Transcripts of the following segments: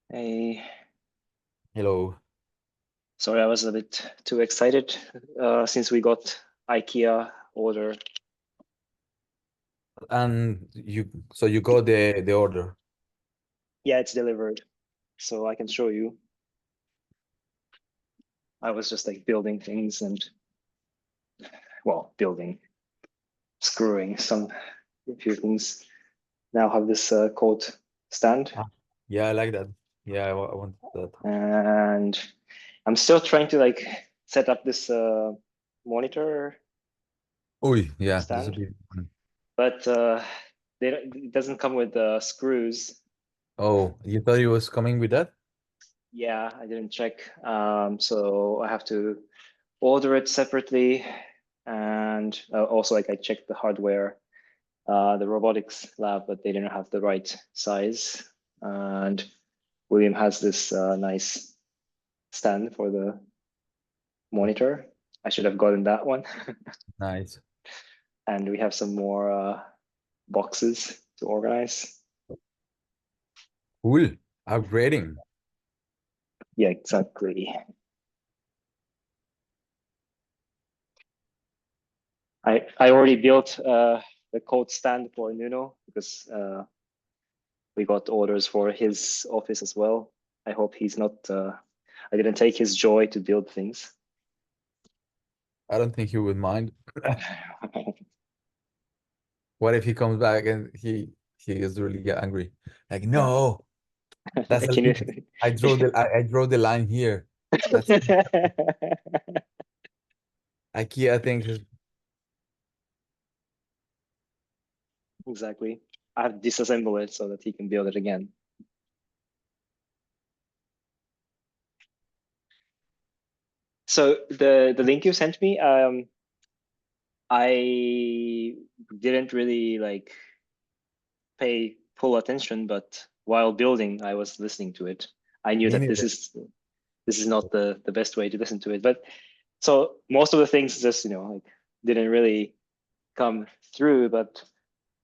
Hey, Hello. sorry, I was a bit too excited since we got IKEA order. And you got the order. Yeah, it's delivered, so I can show you. I was just like building things and, well, building, screwing a few things. Now have this coat stand, Ah, yeah, I like that. Yeah, I want that. and I'm still trying to like set up this monitor Oh, yeah, this is a stand, bit. but it doesn't come with screws. Oh, you thought it was coming with that? Yeah, I didn't check. So I have to order it separately. And also, like, I checked the hardware, the robotics lab, but they didn't have the right size. And William has this nice stand for the monitor. I should have gotten that one. Nice. And we have some more boxes to organize. Cool. Upgrading. Yeah, exactly. I already built the code stand for Nuno because we got orders for his office as well. I hope he's not. I didn't take his joy to build things. I don't think he would mind. What if he comes back and he is really angry? Like, Yeah. no, that's a Can limit. I draw the line here. That's you? IKEA thinks Exactly. I have disassembled it so that he can build it again. So the link you sent me, I didn't really like pay full attention, but while building, I was listening to it. I knew me that neither. this is not the best way to listen to it. But so most of the things just like didn't really come through. But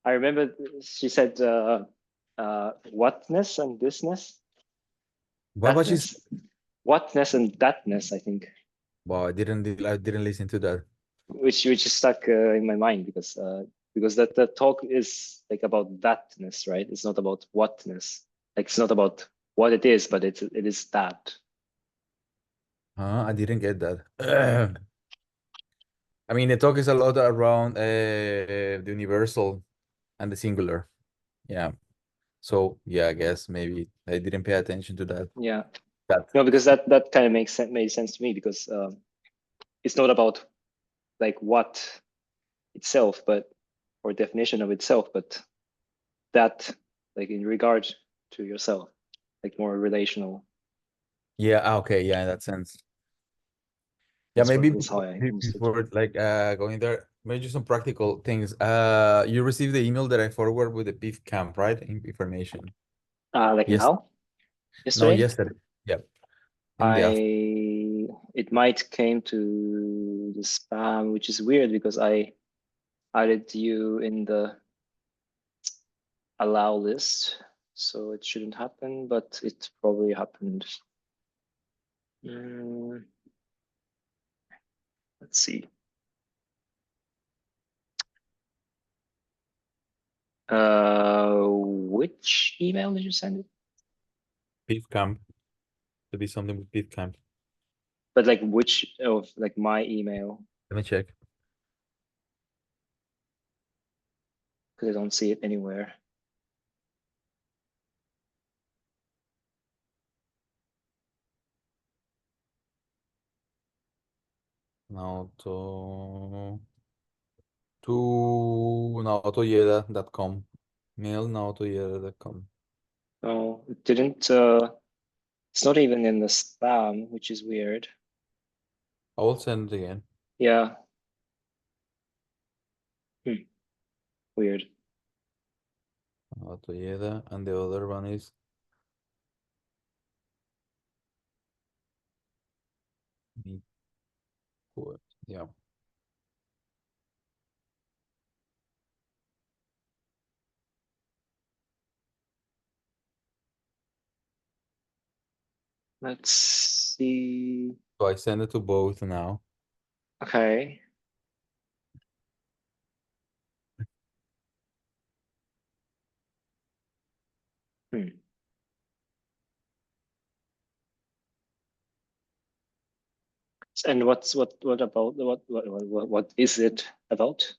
I remember she said whatness and thisness, What was his? thatness, whatness and thatness. I think Wow, I didn't listen to that. which is stuck in my mind because that talk is like about thatness, right? It's not about whatness. Like it's not about what it is, but it is that. Huh? I didn't get that. I mean, the talk is a lot around the universal and the singular. Yeah. So yeah, I guess maybe I didn't pay attention to that. Yeah. That. No, because that kind of made sense to me because it's not about like what itself, but or definition of itself, but that like in regard to yourself, like more relational. Yeah. Okay. Yeah. In that sense. Yeah. That's Maybe what that's how I understood. before like going there, maybe some practical things. You received the email that I forwarded with the beef camp, right? Information. Like Yes. now, No, yesterday, yesterday. Yeah. In the afternoon. I it might came to the spam, which is weird because I added you in the allow list, so it shouldn't happen, but it probably happened. Mm, let's see. Which email did you send it? Beef camp. To be something with beef camp. But like which of like my email? Let me check. Because I don't see it anywhere. Now to naotoyeda.com. Mail naotoyeda.com. No, it didn't. It's not even in the spam, which is weird. I will send it again. Yeah, weird. Naotoyeda, and the other one is Mikuo. Yeah. Let's see. So I send it to both now. Okay. Hmm. And what about what is it about?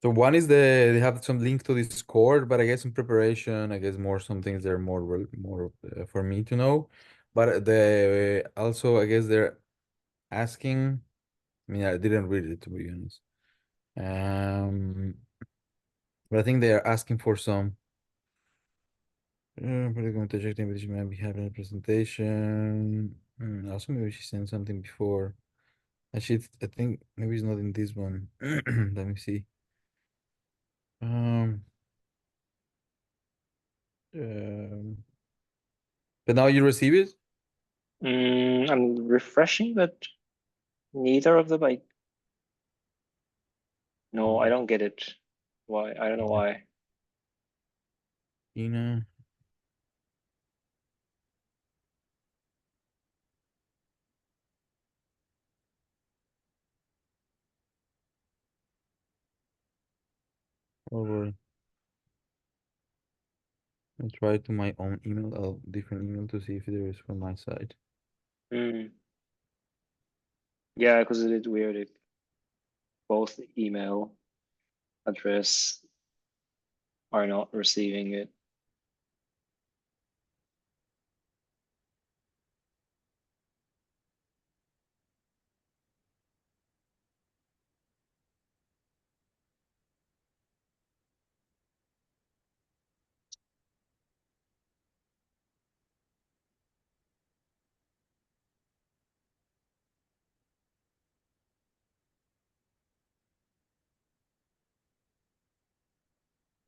So one is they have some link to Discord, but I guess in preparation, I guess more some things they're more for me to know. But the also I guess they're asking. I mean, I didn't read it to be honest. But I think they are asking for some. But I'm going to check the invitation. Maybe having a presentation. Also, maybe she sent something before. Actually, I think maybe it's not in this one. Let me see. Um, um, but now you receive it? I'm refreshing, but neither of them. No, I don't get it. Why? I don't know why. Ina. Over. I try to my own email, a different email to see if there is from my side. Hmm. Yeah, because it's weird if both email address are not receiving it.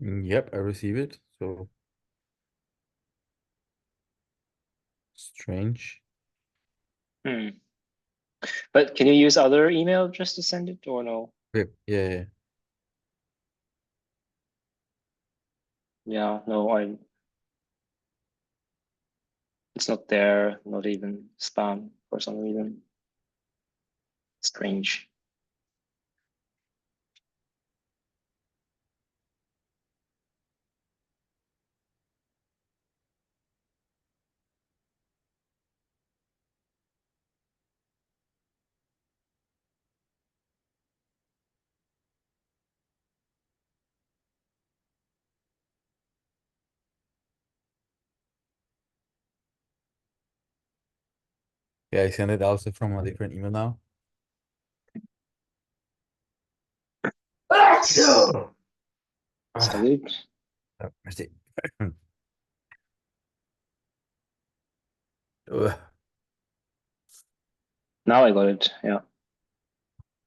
Yep, I receive it. So strange. Hmm. But can you use other email just to send it or no? Okay, yeah. Yeah, no, it's not there, not even spam for some reason. Strange. Yeah, I send it also from a different email now. No. Salute. Merci. Ugh, Now I got it. Yeah.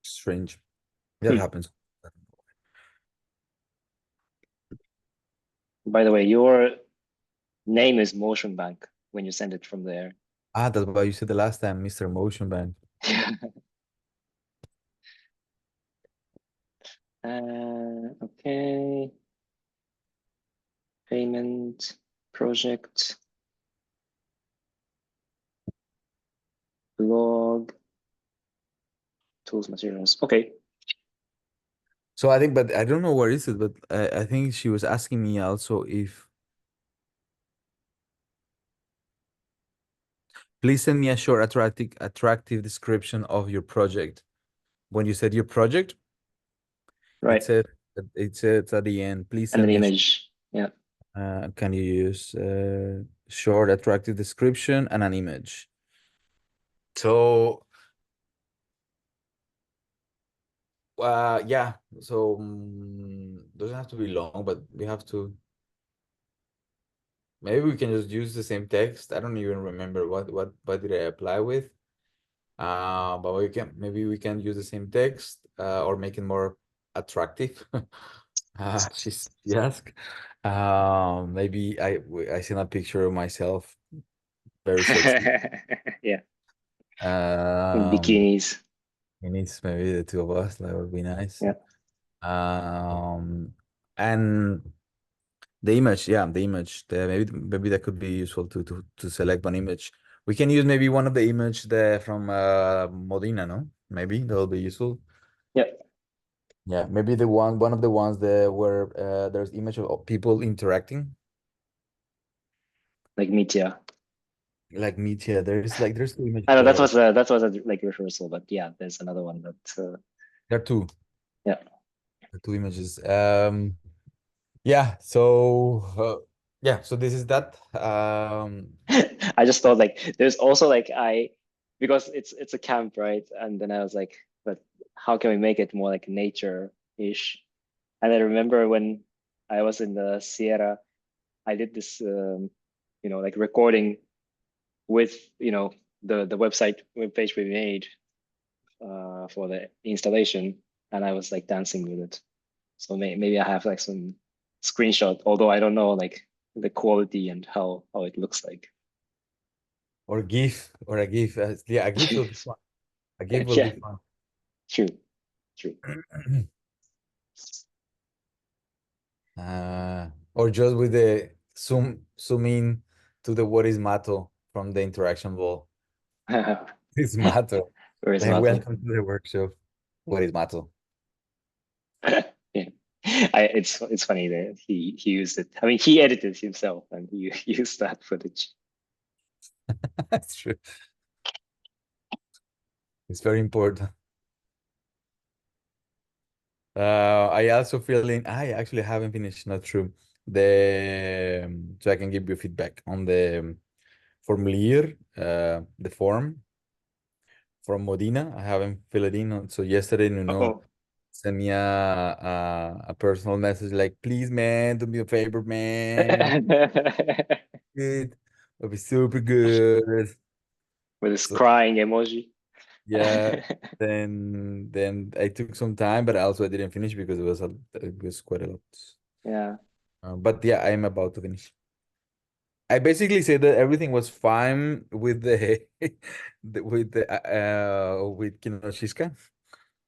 strange. That Hmm. happens. By the way, your name is Motion Bank when you send it from there. Ah, that's what you said the last time, Mr. Motion Bank. Okay. Payment project blog tools materials. Okay. So I think, but I don't know where is it, but I think she was asking me also if please send me a short, attractive description of your project. When you said your project, it Right. said it said at the end, please And send an me a image. Yeah. can you use short, attractive description and an image? So yeah, so doesn't have to be long, but we have to. Maybe we can just use the same text. I don't even remember what did I apply with. But we can maybe we can use the same text or make it more attractive. She asked. Maybe I seen a picture of myself, very sexy. Yeah. In Um, bikinis. it needs maybe the two of us. That would be nice. Yeah. And the image, yeah, the image. Maybe that could be useful to select one image We can use maybe one of the image there from Modena, no? Maybe that'll be useful. Yeah, Yeah, maybe one of the ones that where there's image of people interacting, like Meteor. like Meteor. There's two images I know there. that was a like rehearsal, but yeah, there's another one that There are two, yeah. two images. Yeah. So yeah. So this is that. I just thought like there's also like because it's a camp, right? And then I was like, but how can we make it more like nature-ish? And I remember when I was in the Sierra, I did this like recording with the web page we made for the installation, and I was like dancing with it. So maybe I have like some screenshot, although I don't know like the quality and how it looks like. Or GIF or a GIF. Yeah, a GIF will be fun. A GIF will be Yeah, fun. true, true. Or just with the zoom in to the what is Mato from the interaction ball. It's Mato. Where is Then Mato? welcome to the workshop. What is Mato? Yeah. It's funny that he used it. I mean, he edited himself and he used that footage. That's true. It's very important. I also feeling I actually haven't finished, not true. The so I can give you feedback on the formulier, the form from Modena. I haven't filled it in. So yesterday, Oh. sent me a personal message like, please, man, do me a favor, man. It will be super good. With his So crying emoji. yeah, then I took some time, but also I didn't finish because it was quite a lot. Yeah. But yeah, I am about to finish. I basically said that everything was fine with the, with Kinoshiska.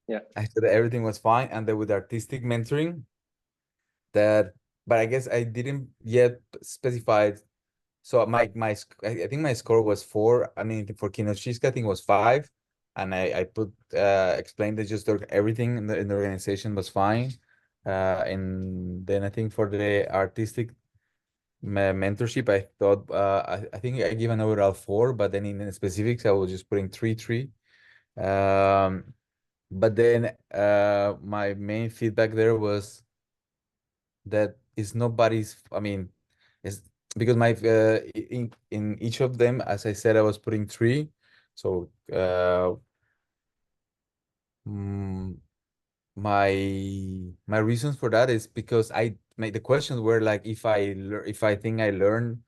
Yeah. I said that everything was fine, and then with artistic mentoring, that, but I guess I didn't yet specify. So I think my score was 4. I mean, for Kinoshiska, I think it was 5, and I put explained that just everything in the organization was fine. And then I think for the artistic mentorship, I thought I think I give an overall 4, but then in the specifics, I was just putting 3. But then my main feedback there was that is nobody's. I mean, it's because my in each of them, as I said, I was putting 3. So mm, my reasons for that is because I made the questions were like if I think I learn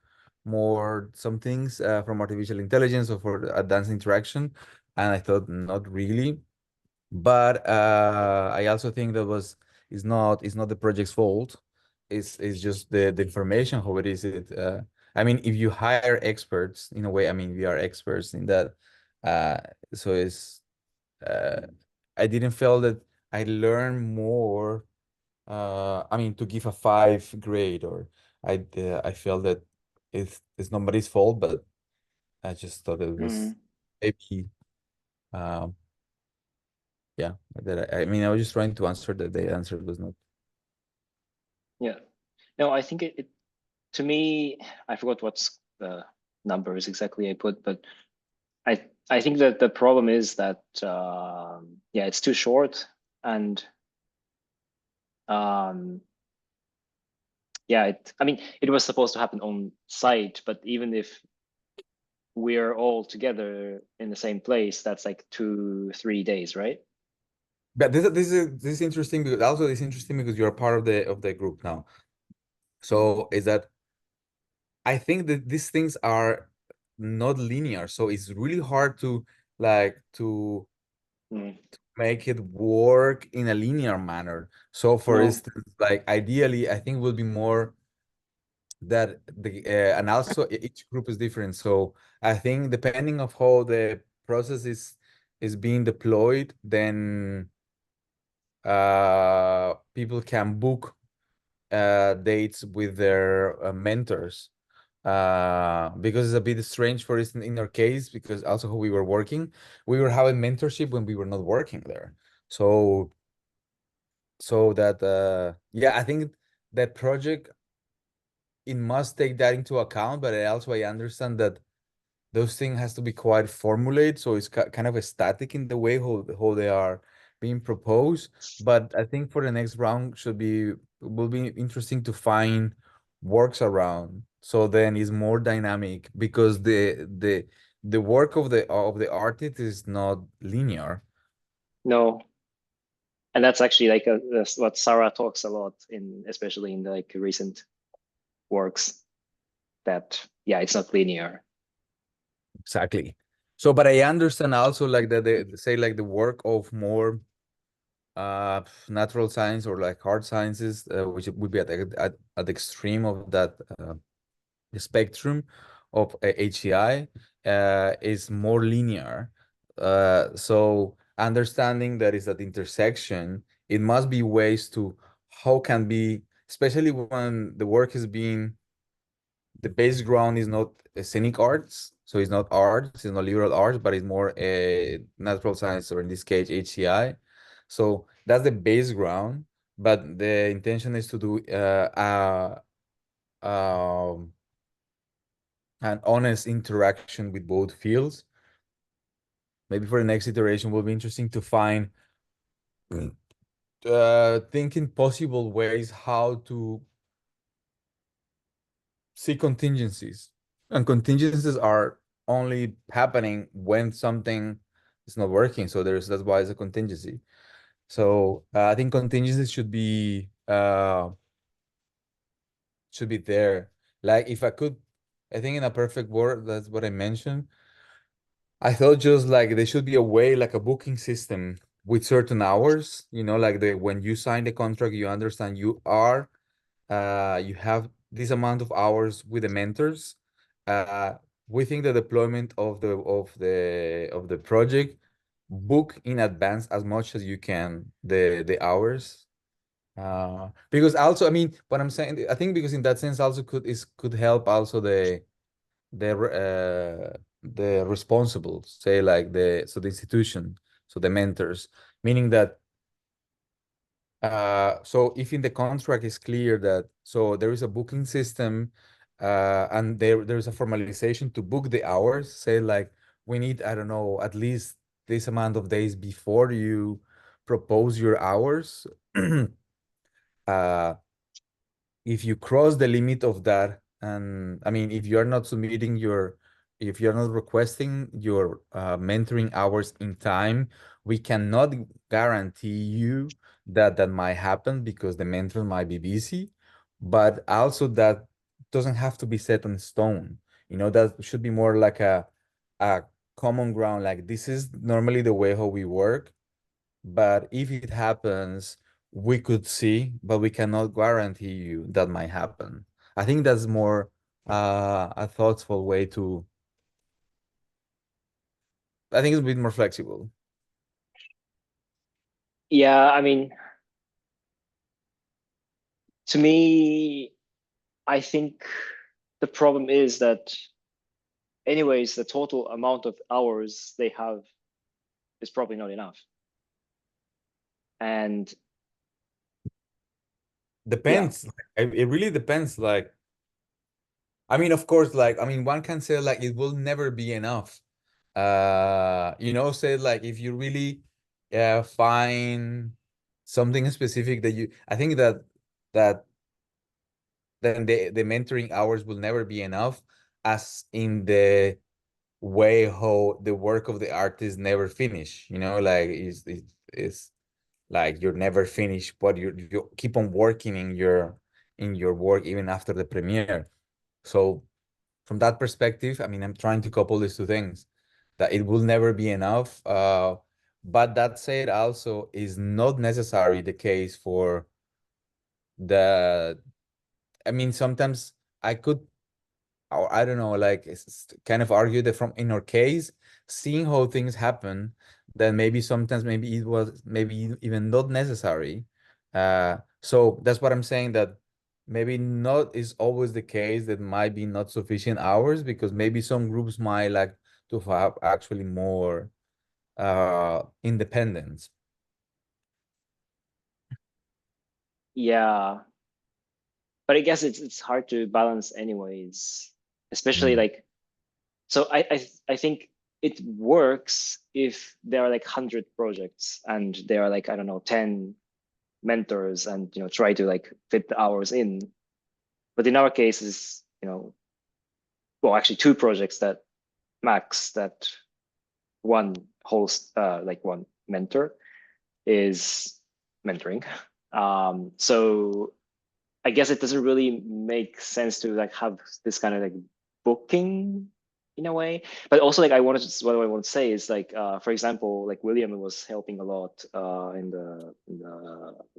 more some things from artificial intelligence or for advanced interaction, and I thought not really. But I also think that was it's not the project's fault. It's just the information, how it is it. I mean, if you hire experts in a way, I mean, we are experts in that. Uh, so it's I didn't feel that I learned more. I mean, to give a 5 grade, or I felt that it's nobody's fault, but I just thought it was Mm, maybe um yeah, that I mean, I was just trying to answer that the answer was not. yeah. No, I think it to me, I forgot what's the numbers exactly I put, but I think that the problem is that yeah, it's too short, and um yeah, I mean, it was supposed to happen on site, but even if we're all together in the same place, that's like 2-3 days, right? But this is interesting because also it's interesting because you're part of the group now. Mm. So is that I think that these things are not linear, so it's really hard to like to Mm. make it work in a linear manner. So for No. instance, like ideally, I think will be more that the and also each group is different. So I think depending of how the process is being deployed, then people can book dates with their mentors. because it's a bit strange for instance in our case, because also how we were working, we were having mentorship when we were not working there. So that yeah, I think that project, it must take that into account, but I understand that those things has to be quite formulated, so it's kind of a static in the way how they are being proposed. But I think for the next round will be interesting to find works around, so then it's more dynamic, because the work of the artist is not linear. No, and that's actually like that's what Sarah talks a lot in, especially in the, like recent works, that yeah, it's not linear. Exactly. So, but I understand also like that they say like the work of more natural science or like hard sciences, which would be at the extreme of that the spectrum of HCI, is more linear. So understanding that is that intersection, it must be ways to how can be, especially when the work is being, the base ground is not scenic arts, so it's not arts, it's not liberal arts, but it's more a natural science, or in this case HCI. So that's the base ground, but the intention is to do an honest interaction with both fields. Maybe for the next iteration will be interesting to find thinking possible ways how to see contingencies. And contingencies are only happening when something is not working. So that's why it's a contingency. So I think contingencies should be there. Like if I could, I think in a perfect world, that's what I mentioned. I thought just like there should be a way, like a booking system with certain hours, like when you sign the contract, you understand you have this amount of hours with the mentors. Uh, we think the deployment of the project, book in advance as much as you can the hours. Because also, I mean, what I'm saying, I think because in that sense also could help also the responsible, say like the institution, so the mentors, meaning that so if in the contract is clear that so there is a booking system, and there's a formalization to book the hours, say like we need, I don't know, at least this amount of days before you propose your hours. uh if you cross the limit of that, and I mean, if you're not if you're not requesting your mentoring hours in time, we cannot guarantee you that that might happen, because the mentor might be busy. But also that doesn't have to be set in stone. That should be more like a common ground, like this is normally the way how we work, but if it happens, we could see, but we cannot guarantee you that might happen. I think that's more a thoughtful way to, I think it's a bit more flexible. Yeah, I mean, to me, I think the problem is that anyways, the total amount of hours they have is probably not enough. And yeah, Depends. It really depends. Like, I mean, of course, like, I mean, one can say like it will never be enough. Say like if you really find something specific that I think that then the mentoring hours will never be enough, as in the way how the work of the artist never finish, like is like you're never finished, but you keep on working in your work even after the premiere. So from that perspective, I mean, I'm trying to couple these two things, that it will never be enough, but that said also is not necessarily the case for the, I mean, sometimes I could, or I don't know, like it's kind of argue that from in our case, seeing how things happen, then maybe sometimes maybe it was maybe even not necessary. So that's what I'm saying, that maybe not is always the case. That might be not sufficient hours, because maybe some groups might like to have actually more independence. Yeah, but I guess it's hard to balance anyways, especially Mm. like, so I think it works if there are like 100 projects and there are like, I don't know, 10 mentors, and try to like fit the hours in. But in our case is, well, actually two projects that max, that one host, like one mentor is mentoring. So I guess it doesn't really make sense to like have this kind of like booking in a way. But also like what I want to say is like, for example, like William was helping a lot in the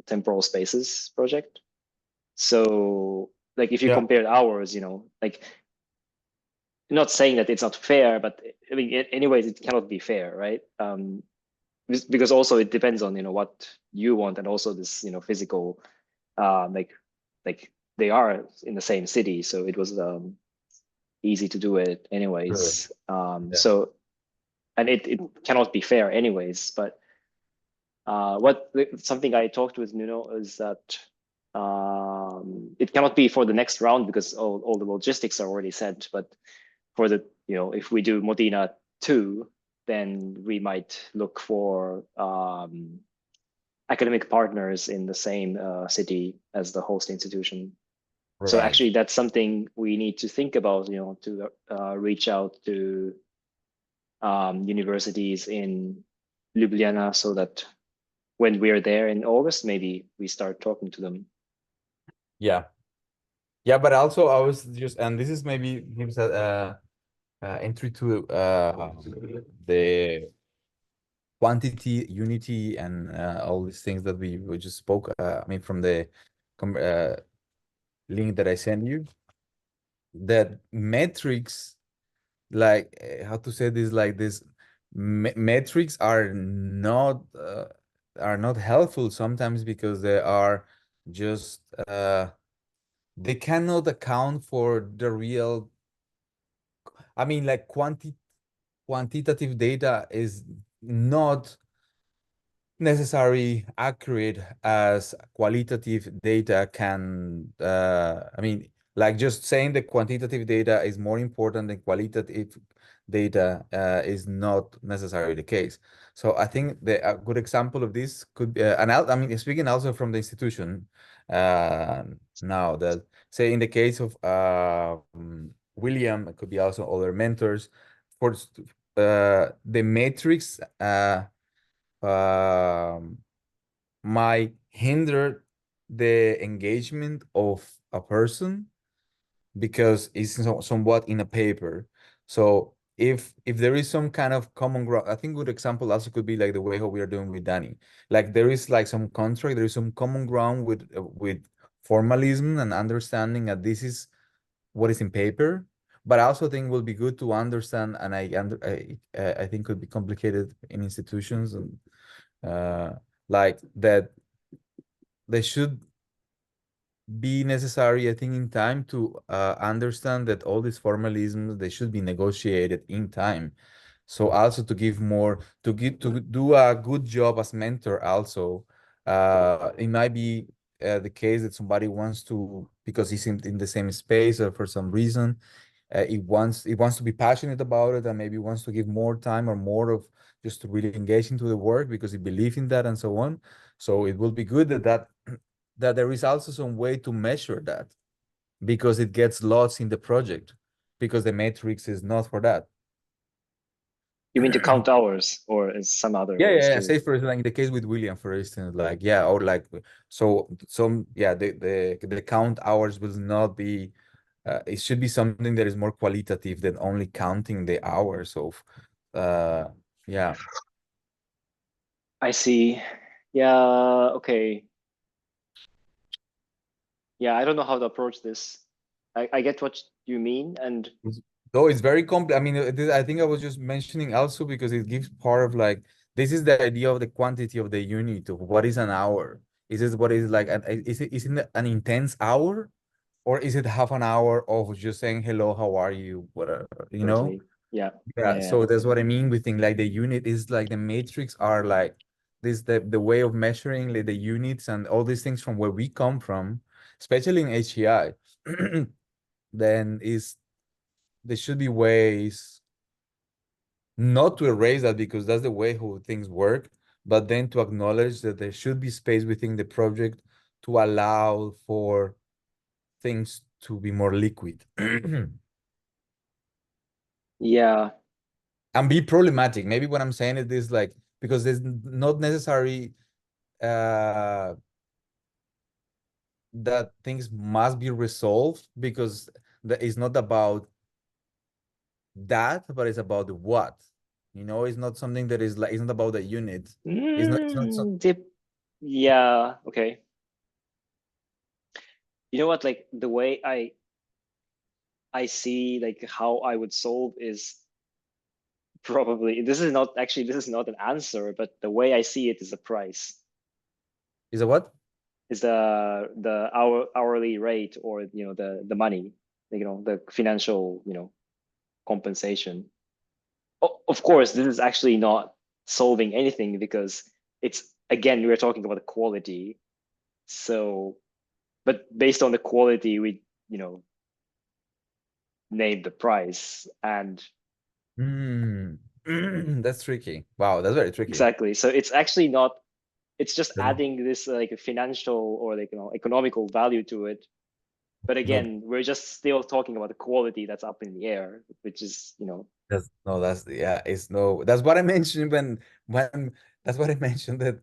temporal spaces project. So like if you Yeah. compare hours, like, not saying that it's not fair, but I mean, anyways, it cannot be fair, right? Because also it depends on what you want, and also this physical, like they are in the same city, so it was easy to do it Sure. anyways. Yeah. So, and it cannot be fair anyways. But something I talked with Nuno is that it cannot be for the next round because all the logistics are already set. But for the, if we do Modena 2, then we might look for academic partners in the same city as the host institution. So Right. actually, that's something we need to think about, to reach out to universities in Ljubljana, so that when we're there in August, maybe we start talking to them. Yeah. Yeah, but also I was just, and this is maybe gives a entry to the quantity, unity, and all these things that we just spoke. I mean, from the link that I sent you, that metrics, like how to say this, like this, metrics are not helpful sometimes, because they are just they cannot account for the real. I mean, like quantitative data is not necessarily accurate as qualitative data can. I mean, like just saying the quantitative data is more important than qualitative data is not necessarily the case. So I think a good example of this could be, I mean, speaking also from the institution, now that, say, in the case of William, it could be also other mentors, for the matrix um, might hinder the engagement of a person, because it's somewhat in a paper. So if there is some kind of common ground, I think good example also could be like the way how we are doing with Danny. Like there is like some contract, there is some common ground with formalism and understanding that this is what is in paper. But I also think will be good to understand, and I think could be complicated in institutions, and like that they should be necessary, I think, in time to understand that all these formalisms, they should be negotiated in time. So also to give more, to do a good job as mentor also, it might be the case that somebody wants to, because he's in the same space or for some reason, he wants to be passionate about it, and maybe wants to give more time or more of just to really engage into the work because he believes in that and so on. So it will be good that there is also some way to measure that, because it gets lost in the project, because the matrix is not for that. You mean to count hours, or is some other Yeah, ways yeah, yeah. to? Say for example, like in the case with William, for instance, like yeah, or like so some yeah, the count hours will not be. It should be something that is more qualitative than only counting the hours of. Uh, yeah. I see. Yeah. Okay. Yeah, I don't know how to approach this. I get what you mean, and Though it's very complex. I mean, I think I was just mentioning also because it gives part of like this is the idea of the quantity of the unit of what is an hour. Is this what is like? Is it an intense hour, or is it half an hour of just saying hello, how are you, whatever, you know? Totally. Yeah. Yeah, Yeah. so that's what I mean with thing like the unit is like the matrix are like this the way of measuring like the units and all these things from where we come from, especially in HEI, then is there should be ways not to erase that because that's the way how things work, but then to acknowledge that there should be space within the project to allow for things to be more liquid Yeah. and be problematic. Maybe what I'm saying is this like because there's not necessary uh that things must be resolved because that is not about that, but it's about the what. You know, it's not something that is like it's not about the unit. It's not so Dip. Yeah. Okay. You know what? Like the way I see like how I would solve is probably this is not actually this is not an answer, but the way I see it is a price. is a what? Is the hourly rate, or the money, the financial compensation. Of course, this is actually not solving anything because it's again we're talking about the quality. So, but based on the quality, we name the price. And Hmm. That's tricky. Wow, that's very tricky. exactly, so it's actually not, it's just That's adding this like a financial or like economical value to it. But no, again, we're just still talking about the quality that's up in the air, which is that's no, that's yeah, it's no, that's what I mentioned when that's what I mentioned that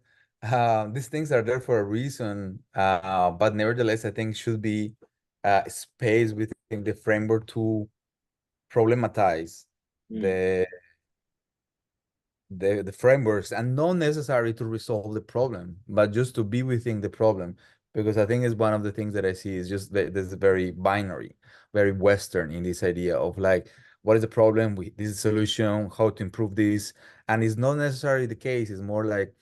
these things are there for a reason. But nevertheless, I think should be space within the framework to problematize mm, the the frameworks and not necessary to resolve the problem, but just to be within the problem. Because I think it's one of the things that I see is just that this is very binary, very Western in this idea of like, what is the problem? This is the solution, how to improve this. And it's not necessarily the case. It's more like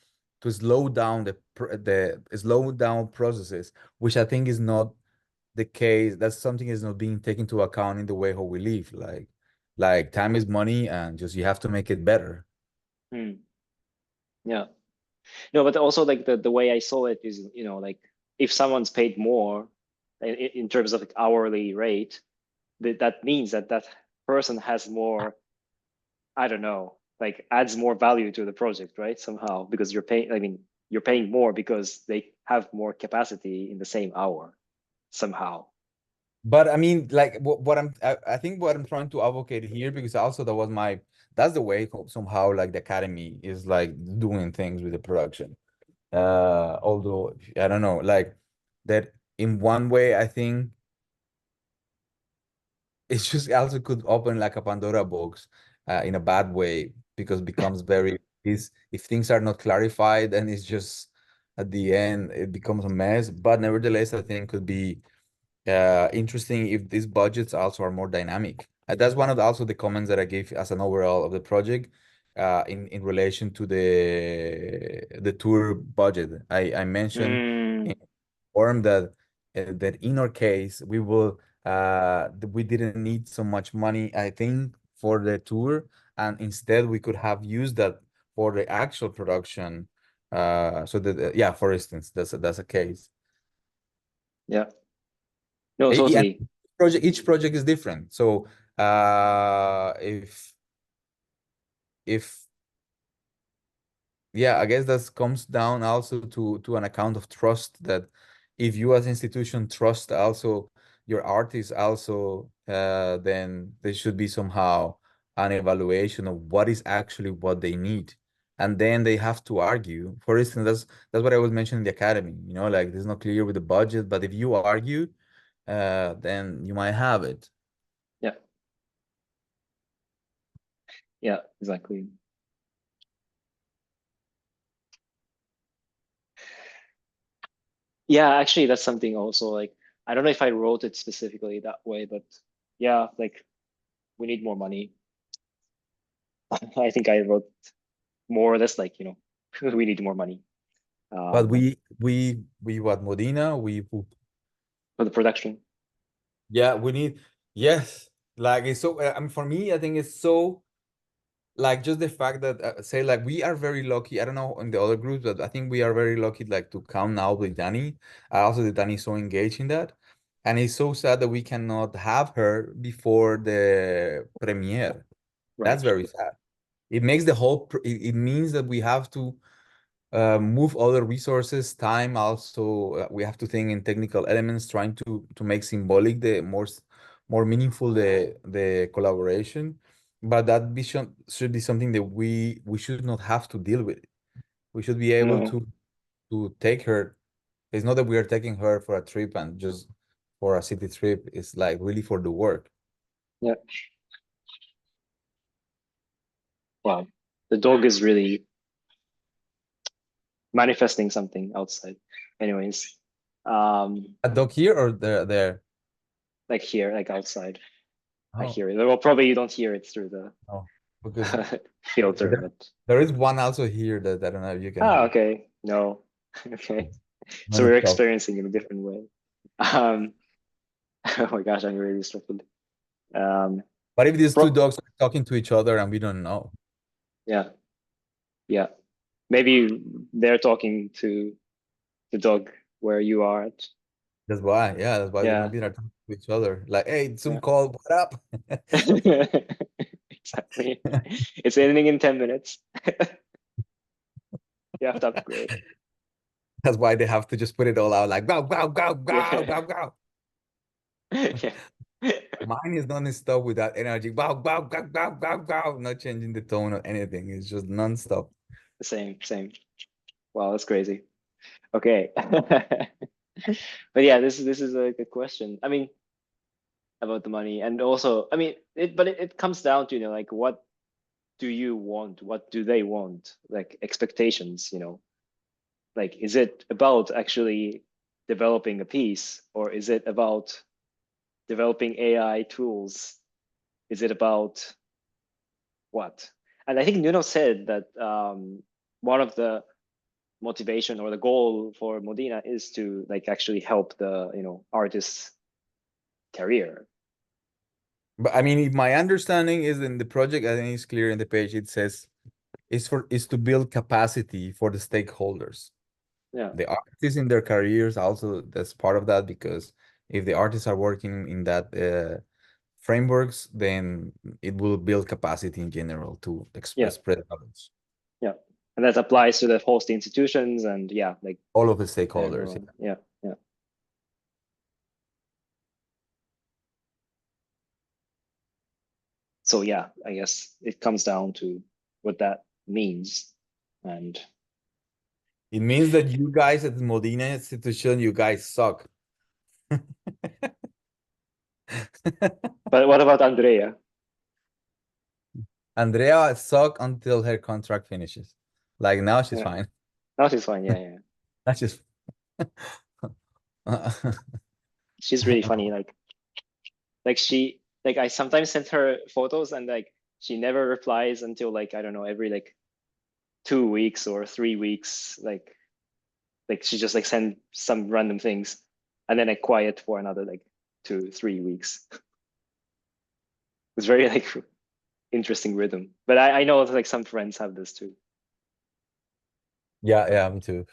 to slow down the slow down processes, which I think is not the case. That's something is not being taken into account in the way how we live. Like time is money and just you have to make it better. mm, yeah. No, but also like the way I saw it is, like if someone's paid more in terms of like hourly rate, that means that person has more, I don't know, like adds more value to the project, right? Somehow, because you're paying, I mean, you're paying more because they have more capacity in the same hour somehow. But I mean, like I think what I'm trying to advocate here, because also that's the way somehow like the academy is like doing things with the production. Although I don't know, like that in one way, I think it's just also could open like a Pandora box, in a bad way because becomes very is if things are not clarified and it's just at the end it becomes a mess. But nevertheless, I think could be interesting if these budgets also are more dynamic. That's one of also the comments that I gave as an overall of the project, in relation to the tour budget. I mentioned in Mm, form that in our case we didn't need so much money, I think, for the tour, and instead we could have used that for the actual production. So that yeah, for instance, that's a case. yeah. No, And totally. each project is different. So if yeah, I guess that comes down also to an account of trust, that if you as institution trust also your artists also, then there should be somehow an evaluation of what is actually what they need. And then they have to argue. For instance, that's what I was mentioning in the academy, like it's not clear with the budget, but if you argue, then you might have it. Yeah. Yeah, exactly. Yeah, actually, that's something also like I don't know if I wrote it specifically that way, but yeah, like we need more money. I think I wrote more or less like, we need more money. But we what, Modena, we poop. For the production. Yeah, we need, yes, like it's so, I mean, for me, I think it's so, like, just the fact that, say, like, we are very lucky. I don't know in the other groups, but I think we are very lucky, like, to come now with Danny. Also, the Danny is so engaged in that. And it's so sad that we cannot have her before the premiere. That's Right. very sad. It makes the whole, it means that we have to move other resources, time. Also, we have to think in technical elements, trying to make symbolic the more meaningful the collaboration. But that vision should be something that we should not have to deal with. We should be able No. to take her. It's not that we are taking her for a trip and just for a city trip. It's like really for the work. Yeah. Wow. The dog is really manifesting something outside. Anyways, A dog here or there? like here, like outside, I Oh, hear it. Well, probably you don't hear it through the no, because filter, there, but there is one also here that I don't know if you can hear. okay, no, okay. So we're Non-stop. experiencing in a different way. Um, oh my gosh, I'm really struggling. Um, What if these two pro dogs are talking to each other and we don't know? yeah, yeah. Maybe they're talking to the dog where you are at. That's why, yeah, that's why they Yeah, maybe they're talking to each other. Like, hey, Zoom yeah. call, what up? Exactly. It's ending in 10 minutes. You have to upgrade. That's why they have to just put it all out like go, go, go, go, Yeah. go, go. Yeah. Mine is non-stop with that energy. Go, go, go, go, go, go. Not changing the tone or anything. It's just non-stop. Same, same. Wow, that's crazy. Okay. But yeah, this is a good question. I mean, about the money, and also, I mean, it comes down to, like, what do you want? What do they want? Like expectations, like, is it about actually developing a piece, or is it about developing AI tools? Is it about what? And I think Nuno said that one of the motivation or the goal for Modena is to, like, actually help the artist's career. But I mean, my understanding is in the project, I think it's clear in the page, it says is to build capacity for the stakeholders. Yeah, The artists in their careers also, that's part of that, because if the artists are working in that frameworks, then it will build capacity in general to yeah, spread knowledge. yeah, and that applies to the host institutions and, yeah, like All of the stakeholders. everyone. Yeah, yeah. So yeah, I guess it comes down to what that means. And It means that you guys at the Modena institution, you guys suck. but what about Andrea? Andrea suck until her contract finishes. Like now she's Yeah, fine. no, she's fine. Yeah, yeah. That's just She's really funny. Like she, like, I sometimes send her photos, and like she never replies until, like, I don't know, every like 2 weeks or 3 weeks. Like she just like send some random things, and then I quiet for another like 2-3 weeks. It's very like interesting rhythm. But I know like some friends have this too. yeah, me too.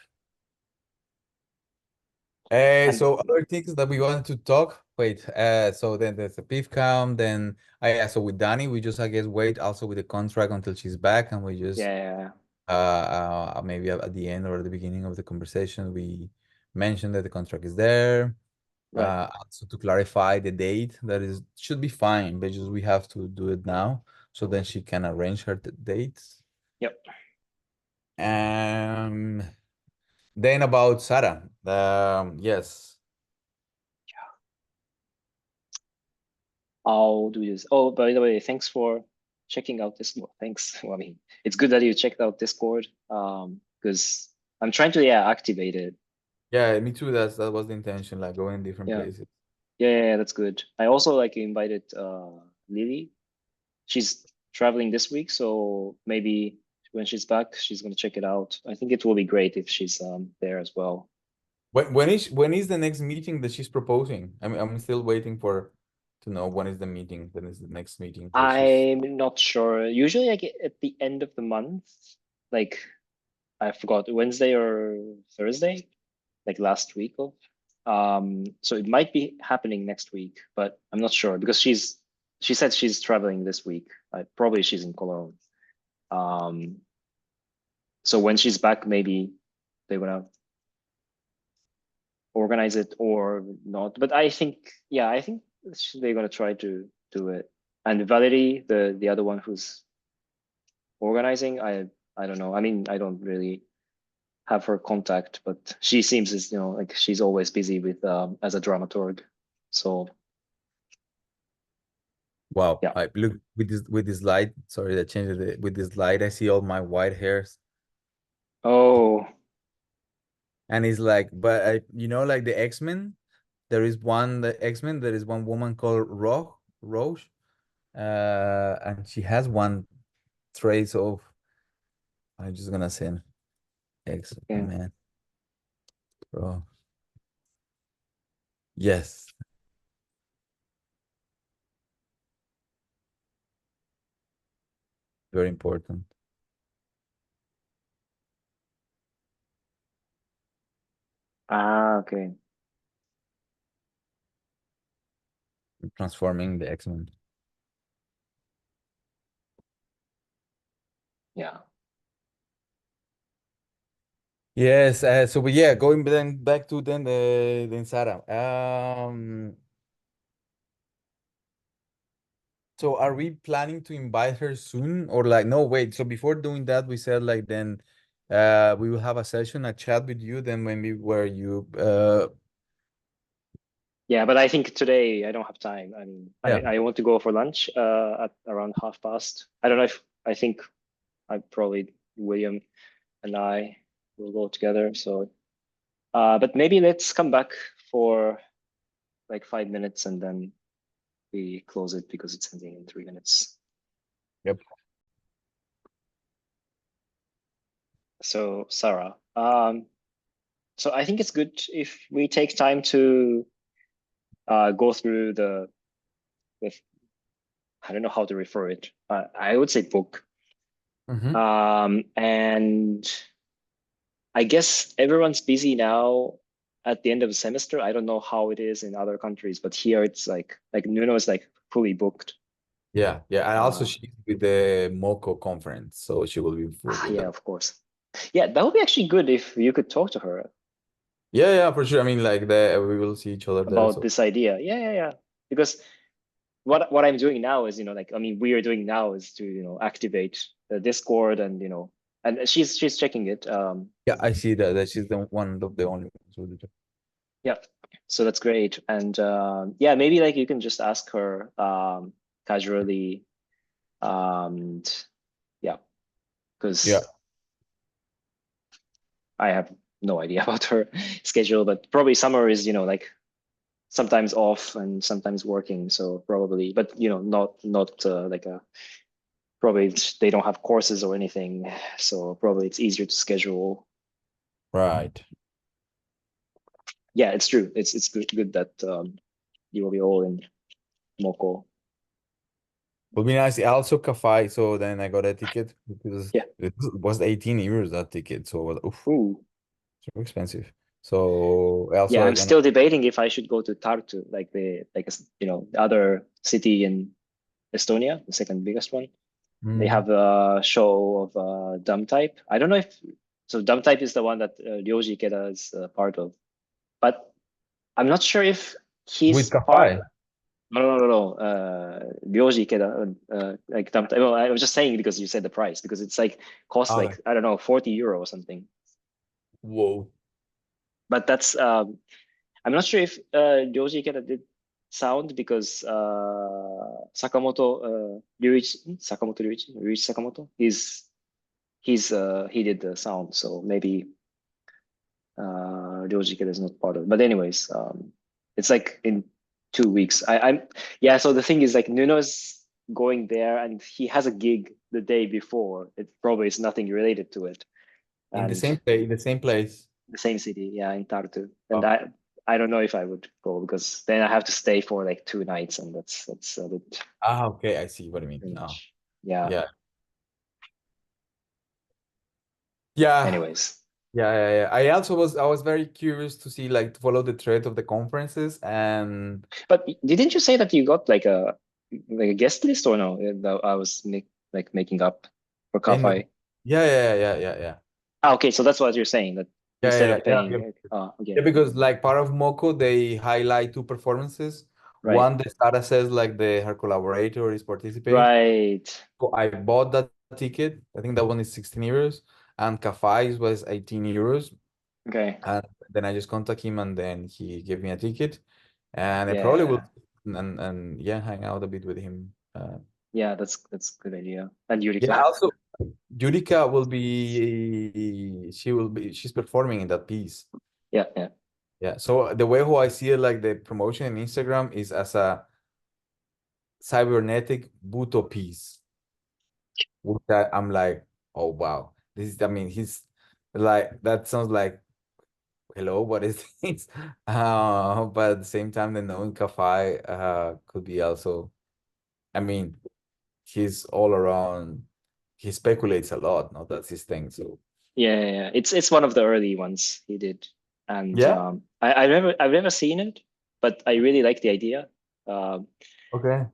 And So other things that we wanted to talk. Wait, so then there's the PIF cam. Then yeah, so with Danny, we just I guess wait also with the contract until she's back, and we just yeah, maybe at the end or at the beginning of the conversation we mentioned that the contract is there. right. Also to clarify the date, that is should be fine, but just we have to do it now, so then she can arrange her dates. Yep. Um, then about Sarah, yes. I'll do this. Oh, by the way, thanks for checking out this. Well, thanks. Well, I mean, it's good that you checked out Discord. Because I'm trying to, yeah, activate it. Yeah, me too. That was the intention, like going different Yeah. places. Yeah, that's good. I also like invited Lily. She's traveling this week, so maybe when she's back, she's gonna check it out. I think it will be great if she's there as well. When is the next meeting that she's proposing? I mean, I'm still waiting to know when is the meeting, when is the next meeting that she's. I'm not sure. Usually, like at the end of the month, like I forgot Wednesday or Thursday, like last week of. So it might be happening next week, but I'm not sure because she said she's traveling this week. Probably she's in Cologne. So when she's back, maybe they're gonna organize it or not. But I think, yeah, I think they're gonna try to do it. And Valerie, the other one who's organizing, I don't know. I mean, I don't really have her contact, but she seems as like she's always busy with as a dramaturg. So Wow, yeah. I look with this light. Sorry, I changed it. With this light, I see all my white hairs, Oh, and it's like, but like the X-Men, the X-Men, there is one woman called Roche, and she has one trace of. I'm just gonna send yeah. X-Men, bro. Yes, very important. Ah, okay. Transforming the X-Men. Yeah. Yes, so but yeah, going then back to then Sarah. So are we planning to invite her soon or like no wait, so before doing that we said like then we will have a session, a chat with you, then maybe where you Yeah, but I think today I don't have time. I mean, yeah. I want to go for lunch at around past. I don't know if I think I probably William and I will go together. So, but maybe let's come back for like 5 minutes and then we close it because it's ending in 3 minutes. Yep. So, Sarah, so I think it's good if we take time to go through the I don't know how to refer it. I would say book. Mm-hmm. And I guess everyone's busy now at the end of the semester. I don't know how it is in other countries, but here it's like Nuno is like fully booked. Yeah, and also Uh, she's with the MoCo conference, so she will be full with yeah, that. of course. Yeah, that would be actually good if you could talk to her Yeah, for sure. I mean, like we will see each other there. about So this idea. Yeah. Because what I'm doing now is, like, I mean, we are doing now is to, activate the Discord and, and she's checking it. yeah, I see that she's the one of the only ones with it. Yeah, so that's great. And yeah, maybe like you can just ask her casually. And yeah, Yeah. because I have no idea about her schedule, but probably summer is, like sometimes off and sometimes working. So probably, but not like a probably they don't have courses or anything. So probably it's easier to schedule. Right. Yeah, it's true. It's good that you will be all in Moko. Would be nice. Also Kafai, so then I got a ticket because Yeah. it was 18 euros that ticket, so oof, Ooh. so expensive. So also Yeah, I'm like still debating if I should go to Tartu, like the other city in Estonia, the second biggest one. They have a show of Dumb Type. I don't know if so. Dumb Type is the one that Ryoji Ikeda is part of, but I'm not sure if with he's part. Kafai. No. Ryoji Ikeda, like Dumb Type. Well, I was just saying because you said the price because it's like cost Okay. like I don't know 40 euro or something. Whoa. But that's I'm not sure if Ryoji Ikeda did sound because Ryuichi Sakamoto, he did the sound, so maybe Ryoji Ikeda is not part of it. But anyways, it's like in 2 weeks. I'm yeah. So the thing is, like Nuno's going there, and he has a gig the day before, it probably is nothing related to it. In the And same place, in the same place. the same city, yeah, in Tartu. And Oh. I don't know if I would go because then I have to stay for like 2 nights, and that's a bit Ah, okay, I see what you mean. too Oh, much. Yeah. yeah. Yeah, Anyways, yeah. I also was very curious to see, like, to follow the thread of the conferences, and but didn't you say that you got like a guest list or no? That I was making up for no, Ka-Fi. yeah. Ah, okay, so that's what you're saying, that instead of Yeah. paying. Yeah, Okay, because like part of Moco, they highlight two performances. right, One, the Sara says like her collaborator is participating. right. So I bought that ticket. I think that one is 16 euros, and Cafai's was 18 euros. Okay, And then I just contact him, and then he gave me a ticket, and I probably will yeah, and yeah, hang out a bit with him. yeah. That's a good idea. And Yeah, Yurika. also Judika will be she's performing in that piece. Yeah, yeah. Yeah, so the way how I see it, like the promotion in Instagram is as a cybernetic Buto piece, which I'm like, oh wow, this is, I mean, he's like, that sounds like, hello, what is this? But at the same time, the knowing Kafai could be also, I mean, he's all around, he speculates a lot, no? That's his thing. So Yeah. It's one of the early ones he did, and yeah, I've never seen it, but I really like the idea. Um, okay.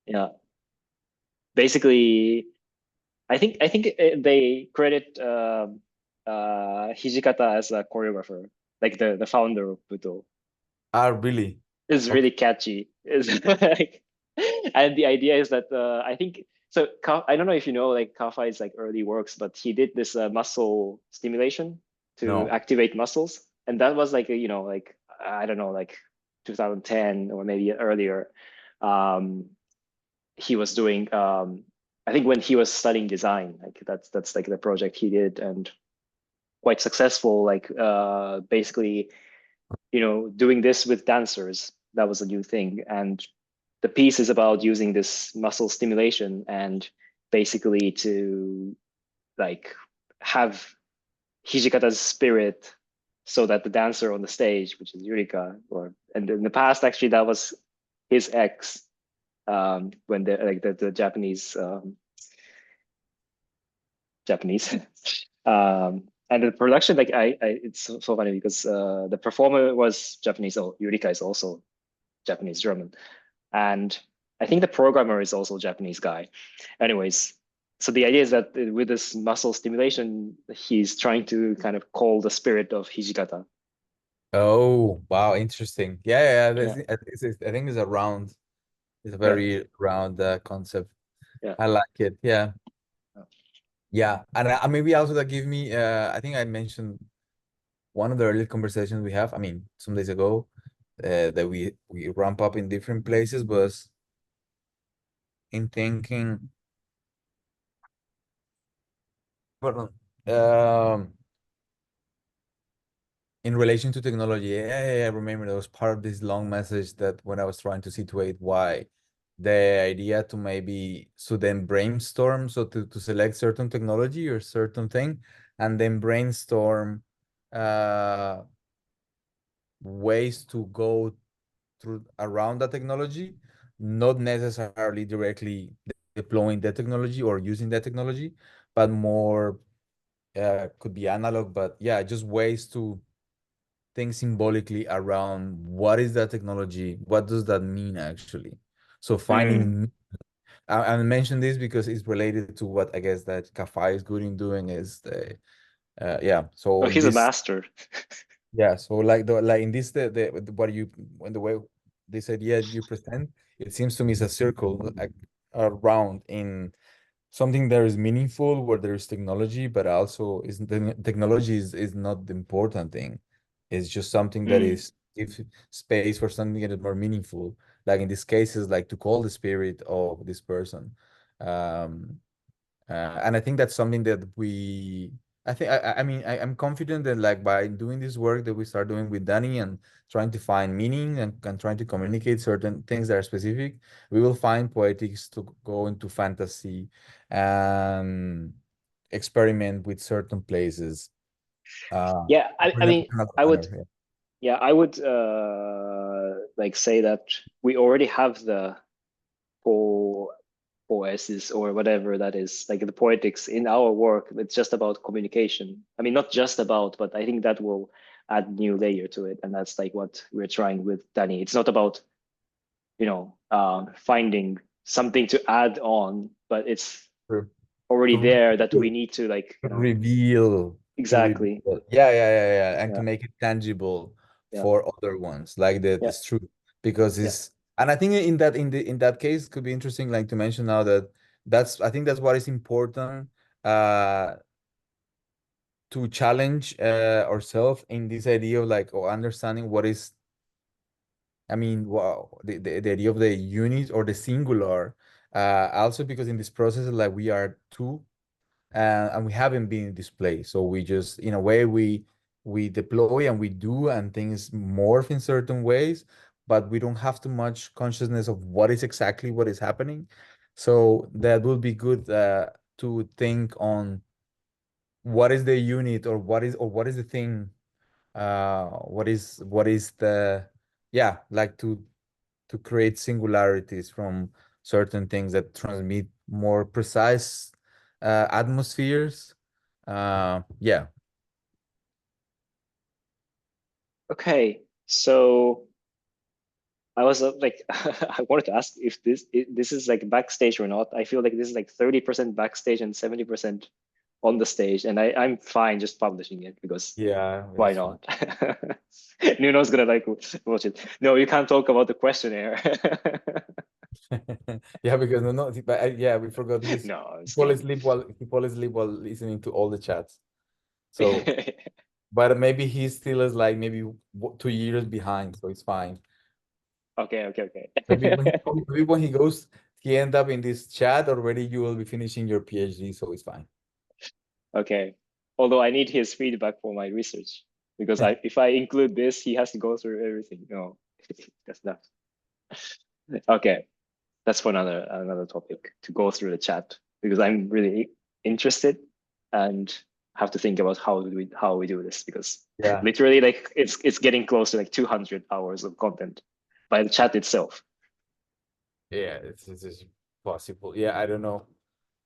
yeah, basically, I think they credit Hijikata as a choreographer, like the founder of Budo. Ah, really? It's Okay. really catchy. It's like, and the idea is that I think so. I don't know if you know like Kafai's like early works, but he did this muscle stimulation to No. activate muscles, and that was like like I don't know, like 2010 or maybe earlier. Um, he was doing I think when he was studying design, like that's like the project he did, and quite successful, like basically doing this with dancers. That was a new thing, and the piece is about using this muscle stimulation and basically to like have Hijikata's spirit so that the dancer on the stage, which is Yurika, and in the past actually that was his ex, when the Japanese. And the production, like it's so funny because the performer was Japanese. Oh, Yurika is also Japanese German, and I think the programmer is also a Japanese guy. Anyways, so the idea is that with this muscle stimulation, he's trying to kind of call the spirit of Hijikata. Oh, wow, interesting. Yeah. Yeah, I think it's a round, it's a yeah, very round concept. yeah. I like it. Yeah, and maybe also that give me. I think I mentioned one of the early conversations we have. I mean, some days ago, that we ramp up in different places was in thinking. Pardon. In relation to technology, I remember there was part of this long message that when I was trying to situate why the idea to maybe so then brainstorm, so to select certain technology or certain thing, and then brainstorm uh ways to go through around that technology, not necessarily directly deploying the technology or using the technology, but more could be analog, but yeah, just ways to think symbolically around what is that technology, what does that mean actually. So Mm. finding, I mention this because it's related to what I guess that Kafai is good in doing is the yeah. So Oh, in he's a this, master. yeah, so like like in this, the what you, when the way this idea you present, it seems to me is a circle, like around in something that is meaningful where there is technology, but also is the technology is not the important thing. It's just something that Mm. is give space for something that is more meaningful. Like in this case, is like to call the spirit of this person. And I think that's something that we I think I mean I'm confident that like by doing this work that we start doing with Danny and trying to find meaning and trying to communicate certain things that are specific, we will find poetics to go into fantasy and experiment with certain places. Yeah, I Present mean, another I would, manner, yeah. yeah, I would like say that we already have the poesis or whatever that is, like the poetics in our work. It's just about communication. I mean, not just about, but I think that will add new layer to it, and that's like what we're trying with Danny. It's not about, you know, finding something to add on, but it's True. already To there that we reveal, need to, like, to you know, reveal, to exactly. reveal. Yeah, and to Yeah, make it tangible yeah, for other ones, like that yeah, is true because yeah. it's, and I think in that case could be interesting, like to mention now that I think that's what is important, uh, to challenge ourselves in this idea of like or understanding what is, I mean, wow, the idea of the unit or the singular, also because in this process like we are two, and we haven't been in this place. So we just, in a way, we deploy and we do, and things morph in certain ways, but we don't have too much consciousness of what is exactly what is happening. So that will be good to think on what is the unit or what is the thing, what is the, yeah, like to create singularities from certain things that transmit more precise atmospheres. Yeah. Okay, so I was like, I wanted to ask if this is like backstage or not. I feel like this is like 30% backstage and 70% on the stage, and I'm fine just publishing it because Yeah, why it's fine. not? Nuno's gonna like watch it. No, you can't talk about the questionnaire. Yeah, because no, but yeah, we forgot No, I'm he just fall kidding. asleep while listening to all the chats. So, but maybe he still is like maybe 2 years behind, so it's fine. Okay, okay, Maybe when okay. maybe when he goes, he end up in this chat already. You will be finishing your PhD, so it's fine. Okay. Although I need his feedback for my research because if I include this, he has to go through everything. No, that's not. Okay, that's for another topic to go through the chat because I'm really interested and have to think about how we do this because Yeah. literally like it's getting close to like 200 hours of content by the chat itself. Yeah, it's just possible. Yeah, I don't know.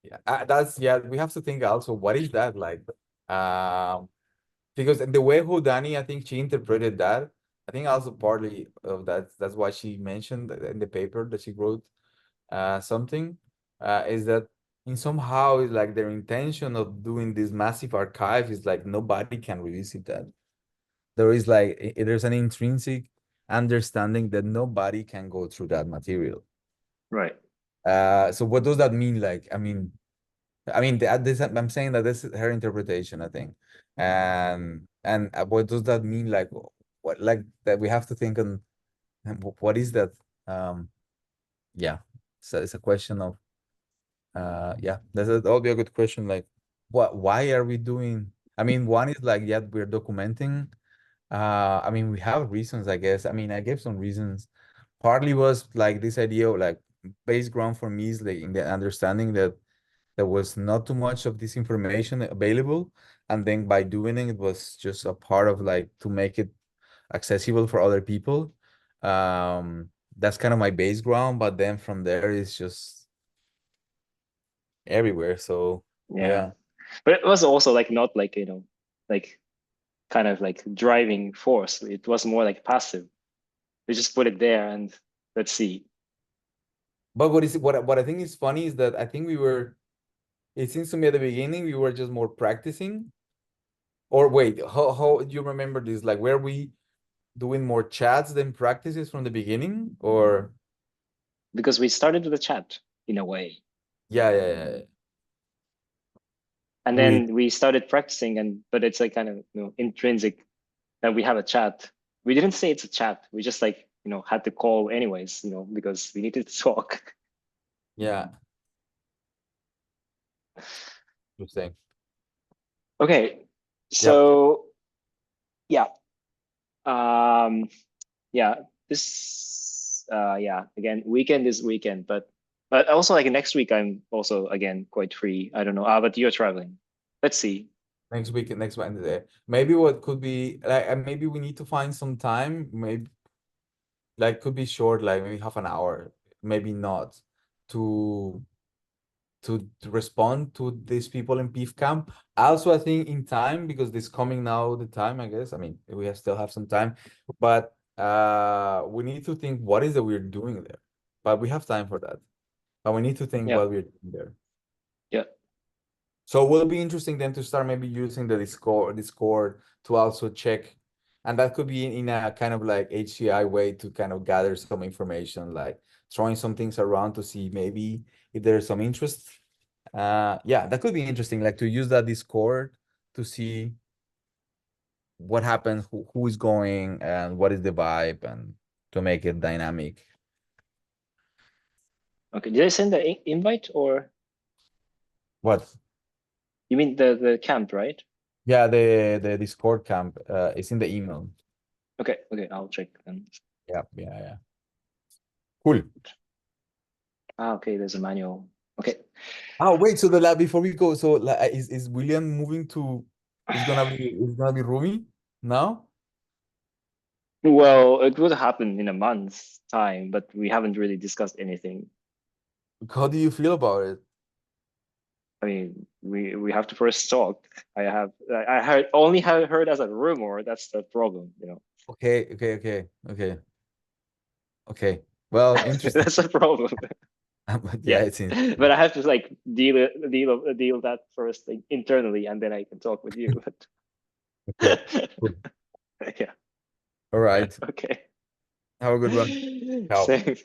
Yeah, that's yeah. We have to think also. What is that like? Um, because the way who Dani, I think she interpreted that. I think also partly of that. That's why she mentioned in the paper that she wrote. Something is that in somehow is like their intention of doing this massive archive is like nobody can revisit that. There is like there's an intrinsic understanding that nobody can go through that material. Right. So what does that mean? Like, I mean, this, I'm saying that this is her interpretation, I think, and what does that mean? Like, what, like that we have to think on what is that? Um, yeah, so it's a question of, yeah, that'll be a good question. Like, why are we doing? I mean, one is like, yeah, we're documenting. I mean, we have reasons, I guess. I mean, I gave some reasons. Partly was like this idea of like base ground for me is like in the understanding that there was not too much of this information available, and then by doing it, it was just a part of like to make it accessible for other people. That's kind of my base ground, but then from there it's just everywhere. So Yeah. yeah. But it was also like not like, you know, like kind of like driving force. It was more like passive. We just put it there and let's see. But what I think is funny is that I think we were, it seems to me at the beginning we were just more practicing. Or wait, how do you remember this? Like, were we doing more chats than practices from the beginning? Or Because we started with a chat in a way. yeah. And With then we started practicing but it's like kind of, you know, intrinsic that we have a chat. We didn't say it's a chat. We just like, you know, had to call anyways, you know, because we needed to talk. yeah, interesting. Okay. Yep. So yeah. Um, yeah, this yeah, again, weekend is weekend, but also like next week I'm also again quite free. I don't know. But you're traveling. Let's see. Next week, next Wednesday. Maybe what could be like, maybe we need to find some time. Maybe like could be short, like maybe half an hour, maybe not, to to respond to these people in PIF camp. Also, I think in time because this coming now the time, I guess. I mean, we have still have some time, but we need to think what is it we're doing there. But we have time for that. But we need to think Yeah, what we're doing there. yeah, So it will be interesting then to start maybe using the Discord to also check, and that could be in a kind of like HCI way to kind of gather some information, like throwing some things around to see maybe if there's some interest. Yeah, that could be interesting, like to use that Discord to see what happens, who is going, and what is the vibe, and to make it dynamic. okay. Did I send the invite or What? you mean the camp, right? Yeah, the Discord camp is in the email. Okay, okay, I'll check then. Yeah, yeah, yeah. Cool. Ah, okay, there's a manual. Okay. Oh wait, so the lab before we go, so like, is William moving to? Is gonna be Rumi now? Well, it would happen in a month's time, but we haven't really discussed anything. How do you feel about it? I mean, we have to first talk. I heard only have heard as a rumor. That's the problem, you know. Okay, okay, okay, okay, okay. Well, interesting. That's the problem. But yeah, Yeah, it's but interesting. I have to like deal that first thing internally, and then I can talk with you. Okay, cool. Yeah. All right. Okay. Have a good one. Ciao. Same.